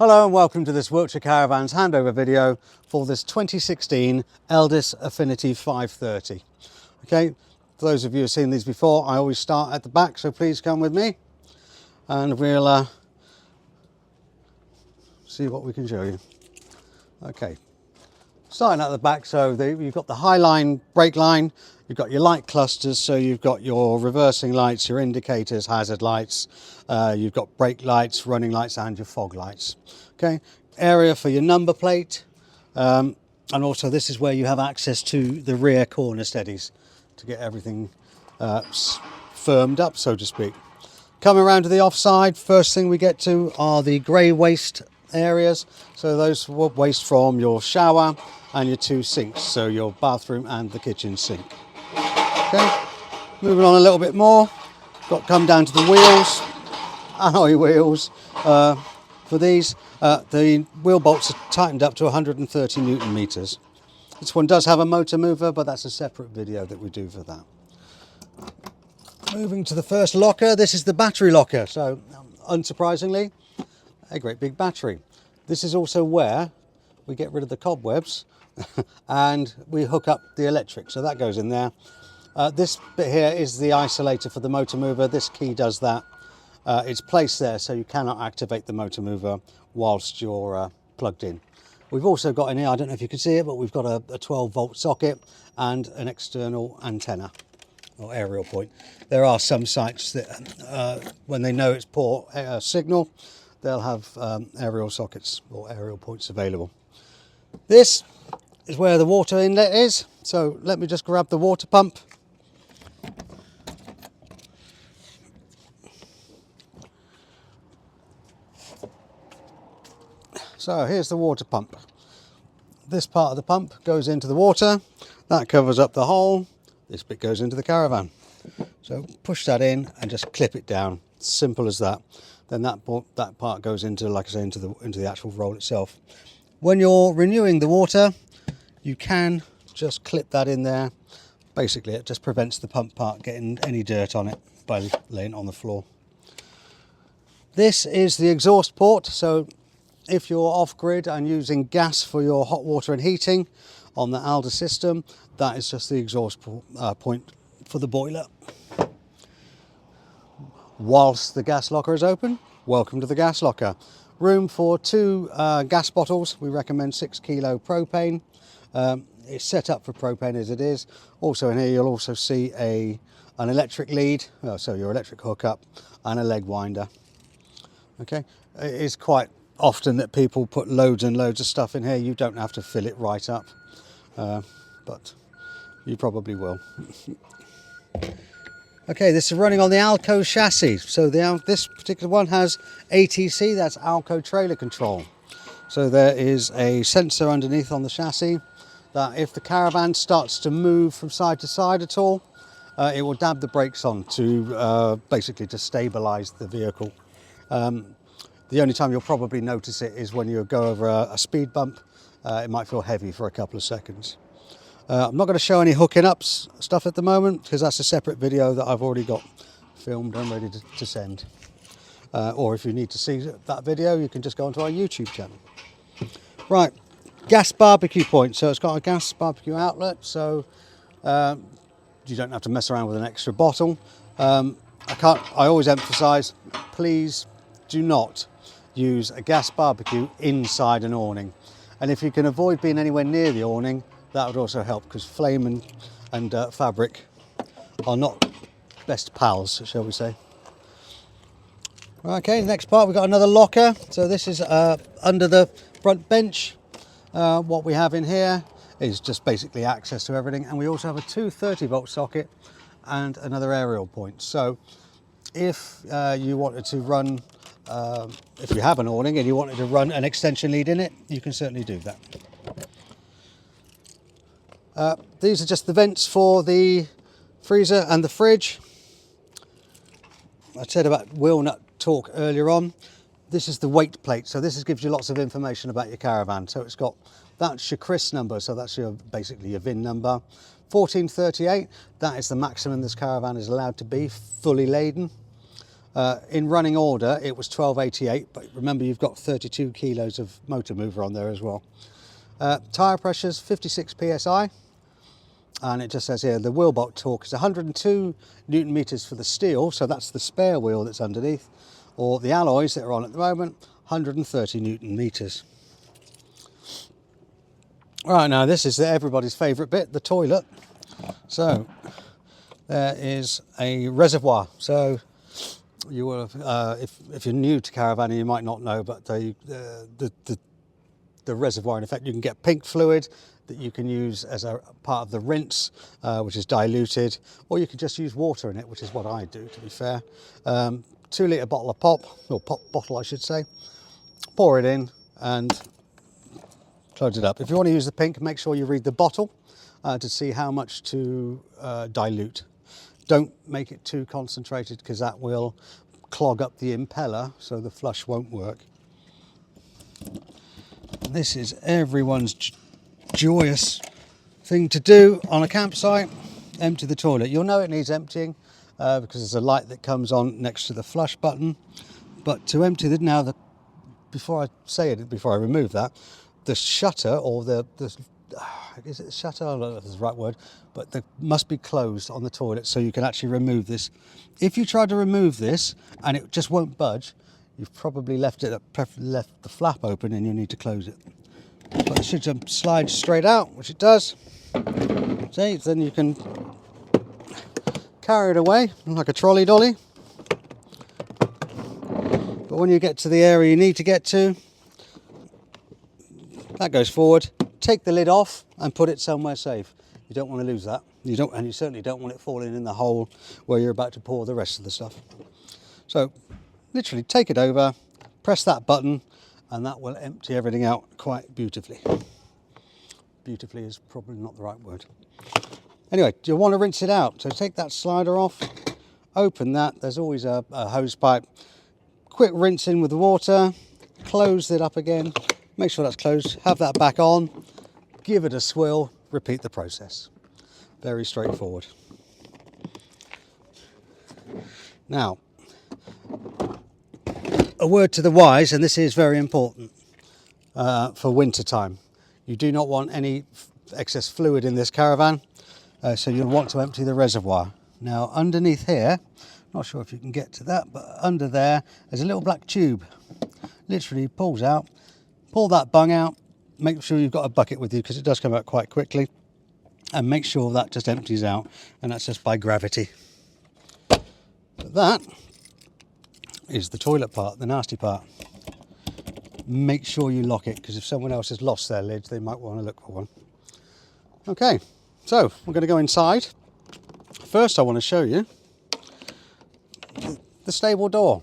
Hello and welcome to this Wiltshire Caravans handover video for this 2016 Elddis Affinity 530. Okay, for those of you who've seen these before, I always start at the back, so please come with me and we'll see what we can show you. Okay, starting at the back, so you've got the high line, brake line, you've got your light clusters, so you've got your reversing lights, your indicators, hazard lights, you've got brake lights, running lights and your fog lights. Okay, area for your number plate, and also this is where you have access to the rear corner steadies to get everything firmed up, so to speak. Coming around to the offside, first thing we get to are the grey waste areas. So those will waste from your shower and your two sinks, so your bathroom and the kitchen sink. Okay, moving on a little bit more, got to come down to the wheels, alloy wheels. For these, the wheel bolts are tightened up to 130 Newton meters. This one does have a motor mover, but that's a separate video that we do for that. Moving to the first locker, this is the battery locker. So unsurprisingly, a great big battery. This is also where we get rid of the cobwebs and we hook up the electric, so that goes in there. This bit here is the isolator for the motor mover. This key does that. It's placed there so you cannot activate the motor mover whilst you're plugged in. We've also got in here, I don't know if you can see it, but we've got a 12 volt socket and an external antenna or aerial point. There are some sites that when they know it's poor signal, they'll have aerial sockets or aerial points available. This is where the water inlet is, so let me just grab the water pump. So here's the water pump. This part of the pump goes into the water, that covers up the hole, this bit goes into the caravan. So push that in and just clip it down, simple as that. Then that part goes into, like I say, into the actual roll itself. When you're renewing the water, you can just clip that in there. Basically, it just prevents the pump part getting any dirt on it by laying it on the floor. This is the exhaust port. So if you're off grid and using gas for your hot water and heating on the Elddis system, that is just the exhaust point for the boiler. Whilst the gas locker is open, welcome to the gas locker. Room for two gas bottles. We recommend 6 kilo propane. It's set up for propane as it is. Also in here you'll also see an electric lead, so your electric hookup, and a leg winder. Okay, it is quite often that people put loads and loads of stuff in here. You don't have to fill it right up, but you probably will. Okay, this is running on the Alco chassis. So this particular one has ATC, that's Alco trailer control. So there is a sensor underneath on the chassis that if the caravan starts to move from side to side at all, it will dab the brakes on to basically to stabilize the vehicle. The only time you'll probably notice it is when you go over a speed bump. It might feel heavy for a couple of seconds. I'm not going to show any hooking up stuff at the moment because that's a separate video that I've already got filmed and ready to send. Or if you need to see that video, you can just go onto our YouTube channel. Right, gas barbecue point. So it's got a gas barbecue outlet, so you don't have to mess around with an extra bottle. I always emphasize, please do not use a gas barbecue inside an awning. And if you can avoid being anywhere near the awning, that would also help, because flame and fabric are not best pals, shall we say. Okay, next part, we've got another locker. So this is under the front bench. What we have in here is just basically access to everything, and we also have a 230 volt socket and another aerial point. So if you wanted to run, if you have an awning and you wanted to run an extension lead in it, you can certainly do that. These are just the vents for the freezer and the fridge. I said about wheel nut torque earlier on. This is the weight plate, so this gives you lots of information about your caravan. So it's got, that's your CRIS number, so that's basically your VIN number. 1438, that is the maximum this caravan is allowed to be fully laden. In running order, it was 1288, but remember you've got 32 kilos of motor mover on there as well. Tyre pressures 56 psi, and it just says here the wheel bolt torque is 102 newton meters for the steel, so that's the spare wheel that's underneath, or the alloys that are on at the moment, 130 newton meters. Right, now this is everybody's favourite bit, the toilet. So there is a reservoir. So you will have, if you're new to caravanning, you might not know, but the reservoir, in effect, you can get pink fluid that you can use as a part of the rinse, which is diluted, or you can just use water in it, which is what I do, to be fair. 2 litre bottle of pop, or pop bottle I should say, pour it in and close it up. If you want to use the pink, make sure you read the bottle to see how much to dilute. Don't make it too concentrated because that will clog up the impeller, so the flush won't work. This is everyone's joyous thing to do on a campsite: empty the toilet. You'll know it needs emptying because there's a light that comes on next to the flush button. But to empty it now, before I remove that, the shutter, or is it the shutter? I don't know if that's the right word, but they must be closed on the toilet so you can actually remove this. If you try to remove this and it just won't budge, you've probably left the flap open and you need to close it. But it should slide straight out, which it does. See, then you can carry it away like a trolley dolly. But when you get to the area you need to get to, that goes forward. Take the lid off and put it somewhere safe. You don't want to lose that. And you certainly don't want it falling in the hole where you're about to pour the rest of the stuff. So literally take it over, press that button, and that will empty everything out quite beautifully. Beautifully is probably not the right word. Anyway, you'll want to rinse it out. So take that slider off, open that. There's always a hose pipe. Quick rinse in with the water, close it up again. Make sure that's closed, have that back on, give it a swill, repeat the process. Very straightforward. Now, a word to the wise, and this is very important for winter time. You do not want any excess fluid in this caravan, so you'll want to empty the reservoir. Now, underneath here, not sure if you can get to that, but under there's a little black tube. Literally pulls out. Pull that bung out, make sure you've got a bucket with you because it does come out quite quickly, and make sure that just empties out, and that's just by gravity. But that is the toilet part, the nasty part. Make sure you lock it because if someone else has lost their lids, they might want to look for one. Okay, so we're going to go inside. First I want to show you the stable door.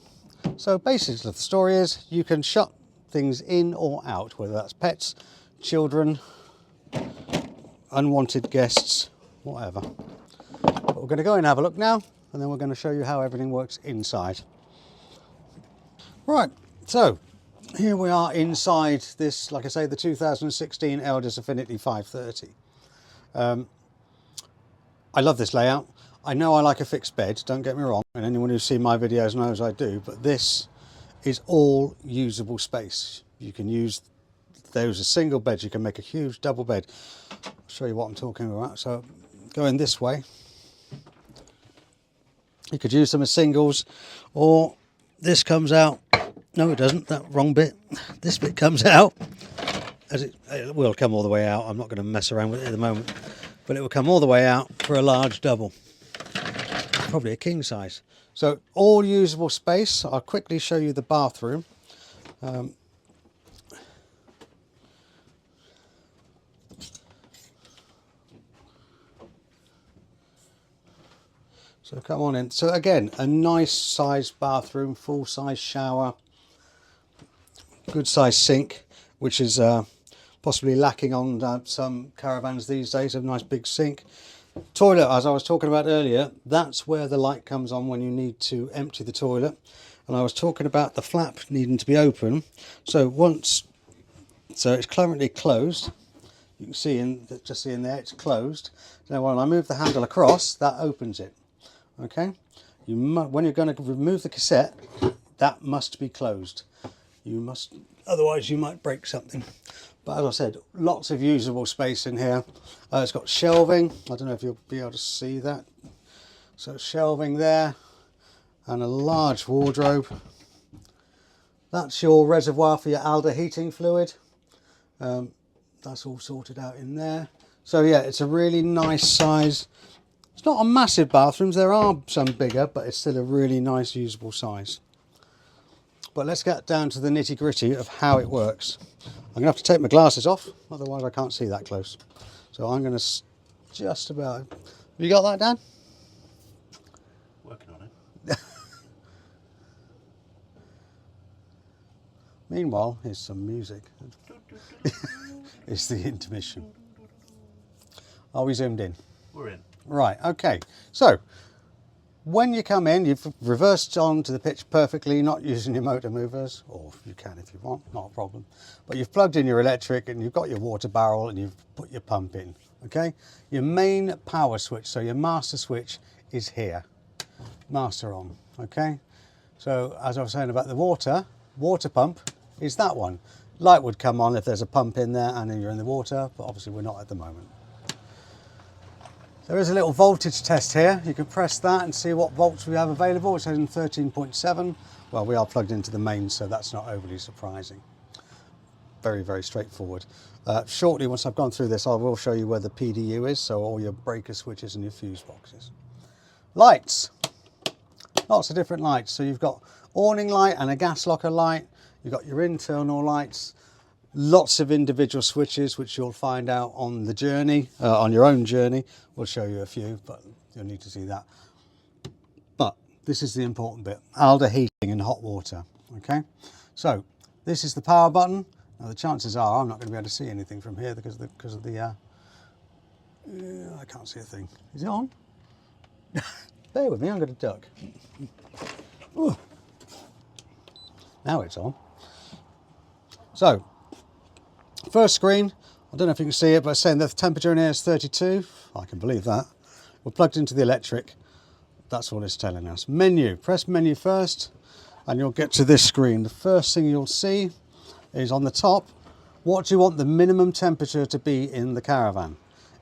So basically the story is you can shut things in or out, whether that's pets, children, unwanted guests, whatever. But we're going to go and have a look now, and then we're going to show you how everything works inside. Right, so here we are inside this, like I say, the 2016 Elddis Affinity 530. I love this layout. I know I like a fixed bed, don't get me wrong, and anyone who's seen my videos knows I do, but this is all usable space. You can use those as single beds, you can make a huge double bed. I'll show you what I'm talking about. So going this way, you could use them as singles, or this comes out. No, it doesn't, that wrong bit. This bit comes out, as it will come all the way out. I'm not going to mess around with it at the moment, but it will come all the way out for a large double, probably a king size. So all usable space. I'll quickly show you the bathroom. So come on in. So again, a nice sized bathroom, full size shower, good size sink, which is possibly lacking on some caravans these days, a nice big sink. Toilet, as I was talking about earlier, that's where the light comes on when you need to empty the toilet. And I was talking about the flap needing to be open. So it's currently closed. You can see just in there, it's closed. Now when I move the handle across, that opens it. Okay, when you're going to remove the cassette, that must be closed. You must, otherwise you might break something. But as I said, lots of usable space in here. It's got shelving. I don't know if you'll be able to see that. So shelving there, and a large wardrobe. That's your reservoir for your Elddis heating fluid. That's all sorted out in there. So yeah, it's a really nice size. It's not a massive bathroom. There are some bigger, but it's still a really nice usable size. But let's get down to the nitty gritty of how it works. I'm going to have to take my glasses off, otherwise I can't see that close. So I'm going to just about... Have you got that, Dan? Working on it. Meanwhile, here's some music. It's the intermission. Are we zoomed in? We're in. Right, okay. So, when you come in, you've reversed onto the pitch perfectly, not using your motor movers, or you can if you want, not a problem. But you've plugged in your electric and you've got your water barrel and you've put your pump in, okay? Your main power switch, so your master switch is here. Master on, okay? So, as I was saying about the water pump is that one. Light would come on if there's a pump in there and then you're in the water, but obviously we're not at the moment. There is a little voltage test here. You can press that and see what volts we have available. It says 13.7. Well, we are plugged into the mains, so that's not overly surprising. Very, very straightforward. Shortly, once I've gone through this, I will show you where the PDU is, so all your breaker switches and your fuse boxes. Lights. Lots of different lights. So you've got awning light and a gas locker light. You've got your internal lights. Lots of individual switches, which you'll find out on the journey, on your own journey. We'll show you a few, but you'll need to see that. But this is the important bit, Elddis heating and hot water, okay? So this is the power button. Now the chances are I'm not going to be able to see anything from here because of the I can't see a thing. Is it on? Bear with me, I'm going to duck. Ooh. Now it's on. So, first screen, I don't know if you can see it, but it's saying the temperature in here is 32. I can believe that. We're plugged into the electric. That's all it's telling us. Menu, press menu first, and you'll get to this screen. The first thing you'll see is on the top, what do you want the minimum temperature to be in the caravan?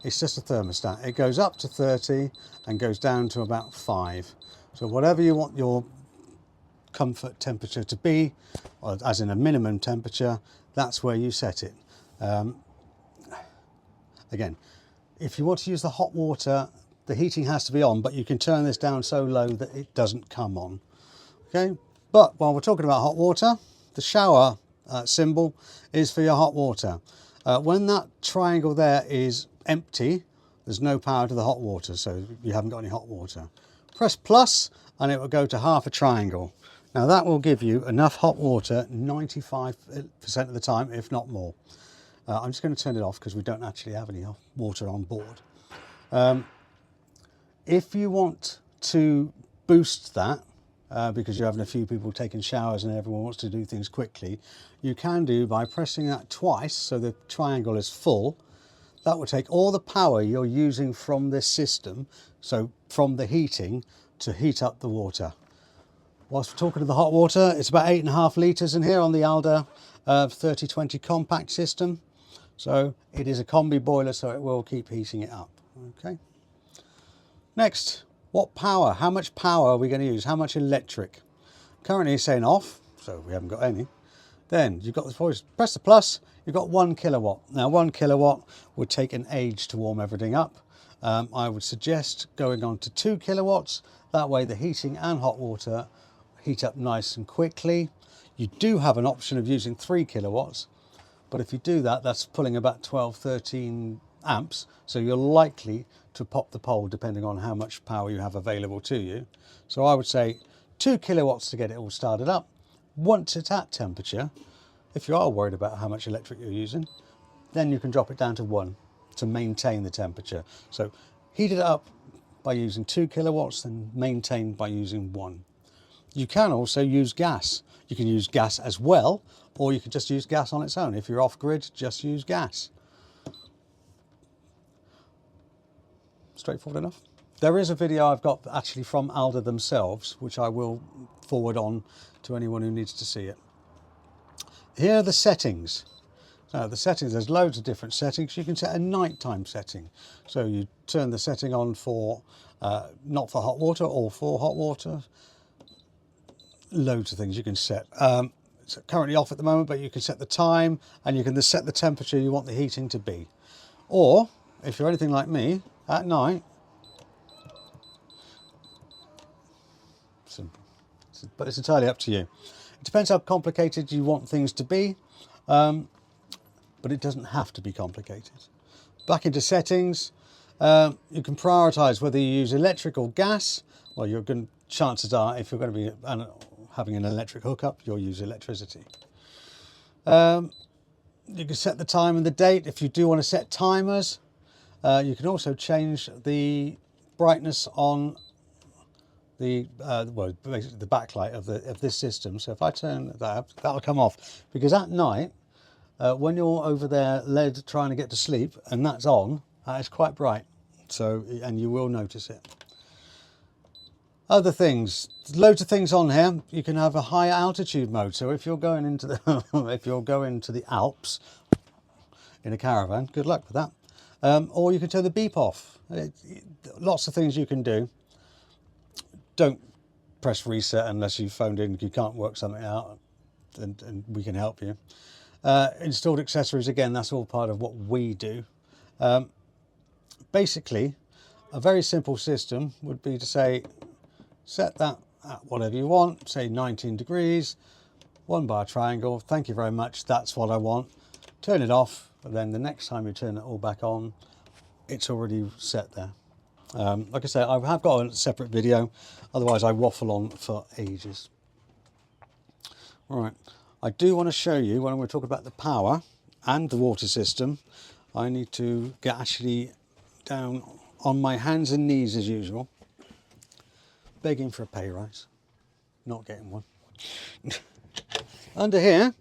It's just a thermostat. It goes up to 30 and goes down to about 5. So whatever you want your comfort temperature to be, or as in a minimum temperature, that's where you set it. Again, if you want to use the hot water, the heating has to be on, but you can turn this down so low that it doesn't come on. Okay, but while we're talking about hot water, the shower symbol is for your hot water. When that triangle there is empty, there's no power to the hot water, so you haven't got any hot water. Press plus and it will go to half a triangle. Now that will give you enough hot water 95% of the time, if not more. I'm just going to turn it off because we don't actually have any water on board. If you want to boost that, because you're having a few people taking showers and everyone wants to do things quickly, you can do by pressing that twice so the triangle is full. That will take all the power you're using from this system, so from the heating, to heat up the water. Whilst we're talking to the hot water, it's about 8.5 litres in here on the Elddis 3020 compact system. So it is a combi boiler, so it will keep heating it up. Okay. Next, what power? How much power are we going to use? How much electric? Currently it's saying off, so we haven't got any. Then you've got the voice, press the plus, you've got 1 kilowatt. Now 1 kilowatt would take an age to warm everything up. I would suggest going on to 2 kilowatts. That way the heating and hot water heat up nice and quickly. You do have an option of using 3 kilowatts, but if you do that, that's pulling about 12, 13 amps. So you're likely to pop the pole depending on how much power you have available to you. So I would say 2 kilowatts to get it all started up. Once it's at temperature, if you are worried about how much electric you're using, then you can drop it down to 1 to maintain the temperature. So heat it up by using 2 kilowatts and maintain by using 1. You can also use gas. You can use gas as well, or you can just use gas on its own. If you're off grid, just use gas. Straightforward enough? There is a video I've got actually from Elddis themselves, which I will forward on to anyone who needs to see it. Here are the settings. Now the settings, there's loads of different settings. You can set a nighttime setting. So you turn the setting on for not for hot water or for hot water. Loads of things you can set. It's currently off at the moment, but you can set the time and you can set the temperature you want the heating to be. Or if you're anything like me, at night, simple. But it's entirely up to you. It depends how complicated you want things to be, but it doesn't have to be complicated. Back into settings, you can prioritize whether you use electric or gas. Well, chances are, if you're going to be having an electric hookup, you'll use electricity. You can set the time and the date. If you do want to set timers, you can also change the brightness on the basically the backlight of this system. So if I turn that up, that'll come off, because at night when you're over there led trying to get to sleep and that's on, it's quite bright, so, and you will notice it. Other things, loads of things on here. You can have a high altitude mode, so if you're going into the if you're going to the Alps in a caravan, good luck with that. Or you can turn the beep off. Lots of things you can do. Don't press reset unless you've phoned in, you can't work something out, and we can help you. Installed accessories, again, that's all part of what we do. Basically, a very simple system would be to say, set that at whatever you want, say 19 degrees, 1 bar triangle, thank you very much, that's what I want. Turn it off, and then the next time you turn it all back on, it's already set there. Like I say, I have got a separate video, otherwise I waffle on for ages. All right, I do want to show you, when we're talking about the power and the water system, I need to get actually down on my hands and knees as usual, begging for a pay rise, not getting one. Under here,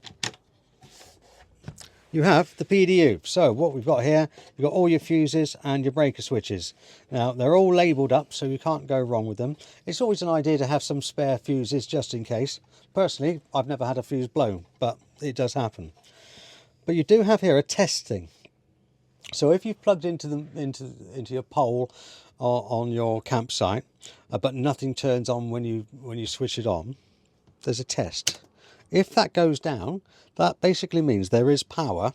you have the PDU. So what we've got here, you've got all your fuses and your breaker switches. Now they're all labelled up, so you can't go wrong with them. It's always an idea to have some spare fuses just in case. Personally, I've never had a fuse blown, but it does happen. But you do have here a testing. So if you've plugged into your pole on your campsite, but nothing turns on when you switch it on, there's a test. If that goes down, that basically means there is power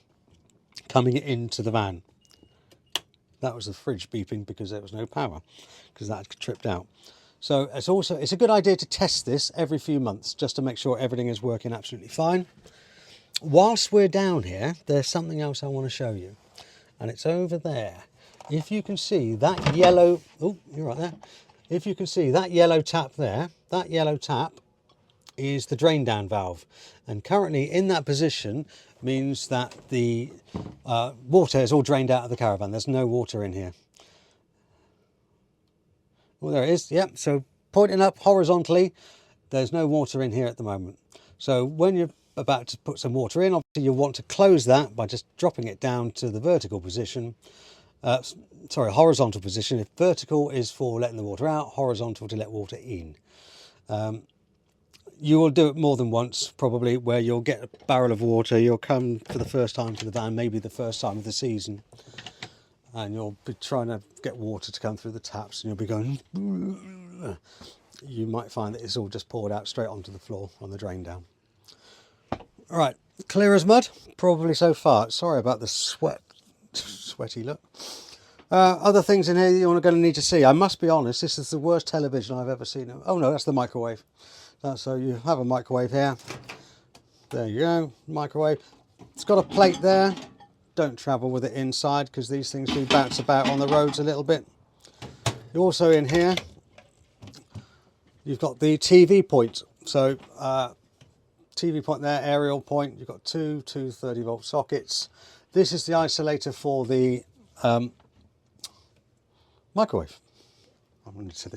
coming into the van. That was the fridge beeping because there was no power, because that tripped out. So it's a good idea to test this every few months just to make sure everything is working absolutely fine. Whilst we're down here, there's something else I want to show you, and it's over there. If you can see that yellow, oh, you're right there. If you can see that yellow tap there, that yellow tap is the drain down valve, and currently in that position means that the water is all drained out of the caravan. There's no water in here. Well, there it is. Yep. So pointing up horizontally, there's no water in here at the moment. So when you're about to put some water in, obviously you want to close that by just dropping it down to the vertical position. Horizontal position. If vertical is for letting the water out, horizontal to let water in. You will do it more than once, probably, where you'll get a barrel of water, you'll come for the first time to the van, maybe the first time of the season, and you'll be trying to get water to come through the taps, and you'll be going, you might find that it's all just poured out straight onto the floor on the drain down. All right, clear as mud, probably so far. Sorry about the sweaty look. Other things in here you're going to need to see. I must be honest, this is the worst television I've ever seen. Oh no, that's the microwave. So you have a microwave here. There you go, microwave. It's got a plate there. Don't travel with it inside because these things do bounce about on the roads a little bit. Also in here, you've got the TV point. So TV point there, aerial point. You've got two 30-volt sockets. This is the isolator for the microwave. I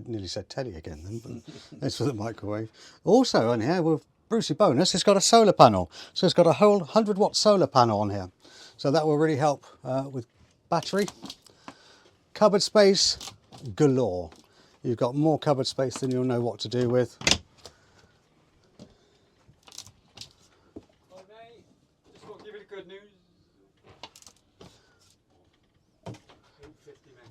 nearly said telly again then, but that's for the microwave. Also on here, with Brucey bonus, it's got a solar panel. So it's got a whole 100-watt solar panel on here. So that will really help with battery. Cupboard space galore. You've got more cupboard space than you'll know what to do with. Hi mate, just want to give you the good news. 850 mate.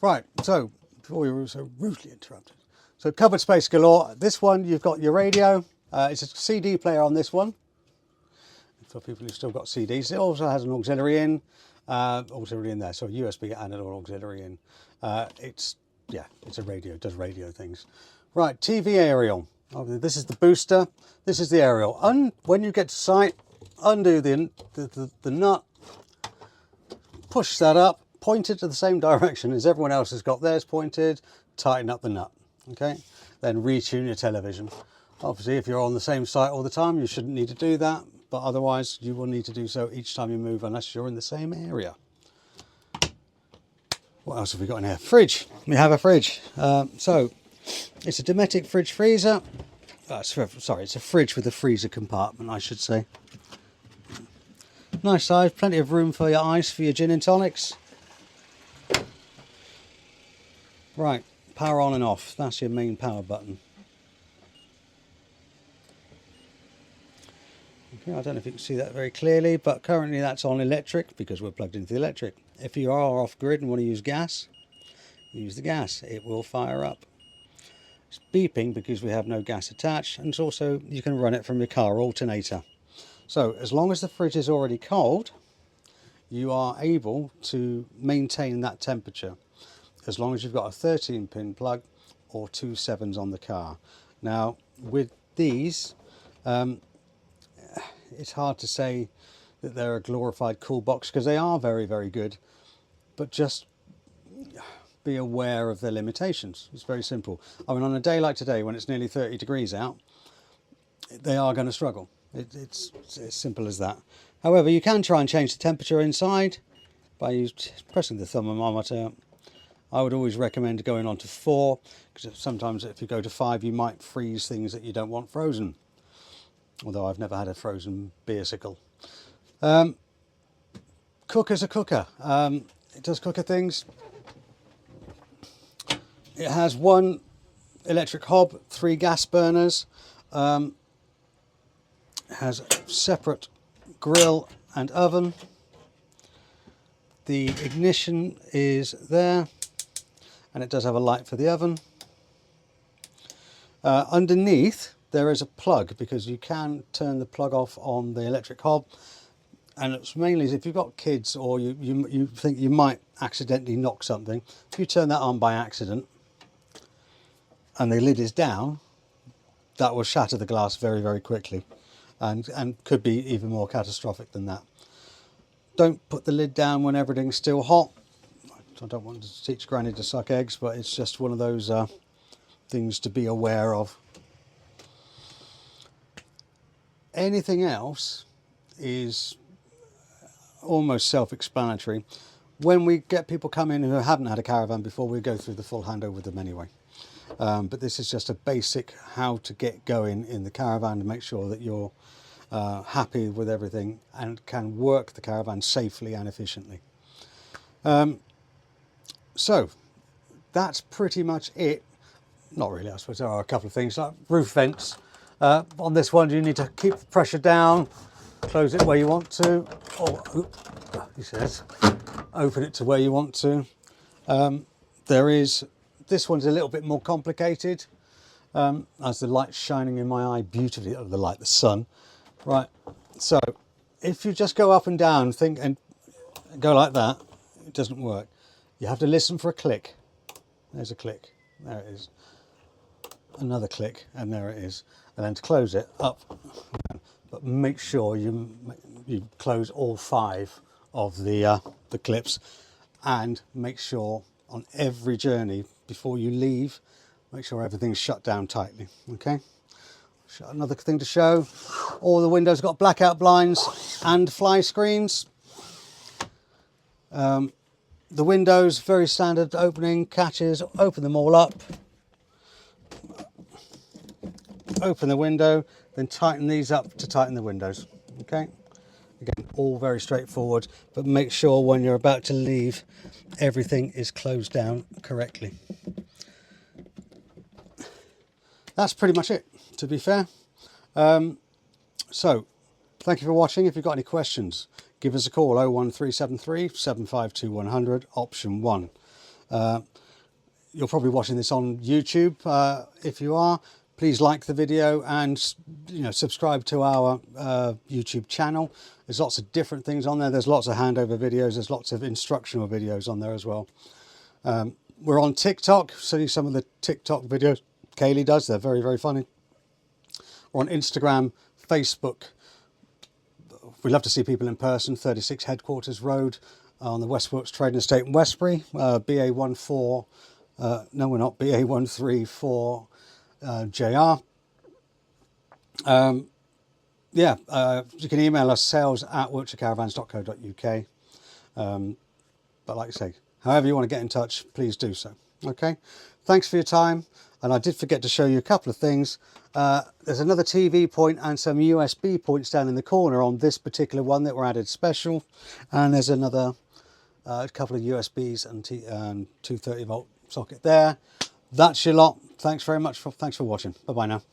Right, so before we were so rudely interrupted. So cupboard space galore. This one, you've got your radio. It's a CD player on this one. For people who've still got CDs. It also has an auxiliary in. Auxiliary in there, so USB and an auxiliary in. It's a radio, it does radio things. Right, TV aerial. This is the booster, this is the aerial. When you get to site, undo the nut, push that up, point it to the same direction as everyone else has got theirs pointed, tighten up the nut, okay? Then retune your television. Obviously, if you're on the same site all the time, you shouldn't need to do that, but otherwise you will need to do so each time you move unless you're in the same area. What else have we got in here? Fridge. We have a fridge. So it's a Dometic fridge freezer. Sorry, it's a fridge with a freezer compartment, I should say. Nice size, plenty of room for your ice, for your gin and tonics. Right, power on and off. That's your main power button. Okay, I don't know if you can see that very clearly, but currently that's on electric because we're plugged into the electric. If you are off grid and want to use gas, use the gas. It will fire up. It's beeping because we have no gas attached, and it's also, you can run it from your car alternator. So as long as the fridge is already cold, you are able to maintain that temperature as long as you've got a 13-pin plug or 2 7s on the car. Now with these, it's hard to say that they're a glorified cool box because they are very, very good, but just be aware of their limitations. It's very simple. I mean, on a day like today when it's nearly 30 degrees out, they are going to struggle. It's as simple as that. However, you can try and change the temperature inside by pressing the thermometer. I would always recommend going on to 4 because sometimes if you go to 5 you might freeze things that you don't want frozen. Although I've never had a frozen beersicle. Cooker's a cooker. It does cooker things. It has 1 electric hob, 3 gas burners. It has a separate grill and oven. The ignition is there, and it does have a light for the oven. Underneath there is a plug because you can turn the plug off on the electric hob, and it's mainly if you've got kids or you think you might accidentally knock something. If you turn that on by accident and the lid is down, that will shatter the glass very, very quickly, and could be even more catastrophic than that. Don't put the lid down when everything's still hot. I don't want to teach Granny to suck eggs, but it's just one of those things to be aware of. Anything else is almost self-explanatory. When we get people come in who haven't had a caravan before, we go through the full handover with them anyway. But this is just a basic how to get going in the caravan to make sure that you're happy with everything and can work the caravan safely and efficiently. So that's pretty much it. Not really, I suppose there are a couple of things like roof vents. On this one you need to keep the pressure down, close it where you want to, or he says open it to where you want to. This one's a little bit more complicated, as the light's shining in my eye beautifully, the sun. Right, so if you just go up and down and go like that, it doesn't work. You have to listen for a click. There's a click, there it is. Another click, and there it is. And then to close it, up. But make sure you close all 5 of the clips, and make sure on every journey before you leave, make sure everything's shut down tightly. Okay. Another thing to show: all the windows got blackout blinds and fly screens. The windows, very standard opening catches. Open them all up. Open the window, then tighten these up to tighten the windows. Okay, again, all very straightforward, but make sure when you're about to leave everything is closed down correctly. that's pretty much it, to be fair. So thank you for watching. If you've got any questions, give us a call, 01373 752 100, option 1. You're probably watching this on YouTube. If you are, please like the video and subscribe to our YouTube channel. There's lots of different things on there. There's lots of handover videos. There's lots of instructional videos on there as well. We're on TikTok. See some of the TikTok videos Kaylee does. They're very, very funny. We're on Instagram, Facebook. We'd love to see people in person. 36 Headquarters Road on the West Wilts Trading Estate in Westbury. BA14. No, we're not. BA134 JR. You can email us sales@wiltshirecaravans.co.uk. But like I say, however you want to get in touch, please do so. Okay. Thanks for your time. And I did forget to show you a couple of things. There's another TV point and some USB points down in the corner on this particular one that were added special. And there's another couple of USBs and 230 volt socket there. That's your lot. Thanks very much. Thanks for watching. Bye bye now.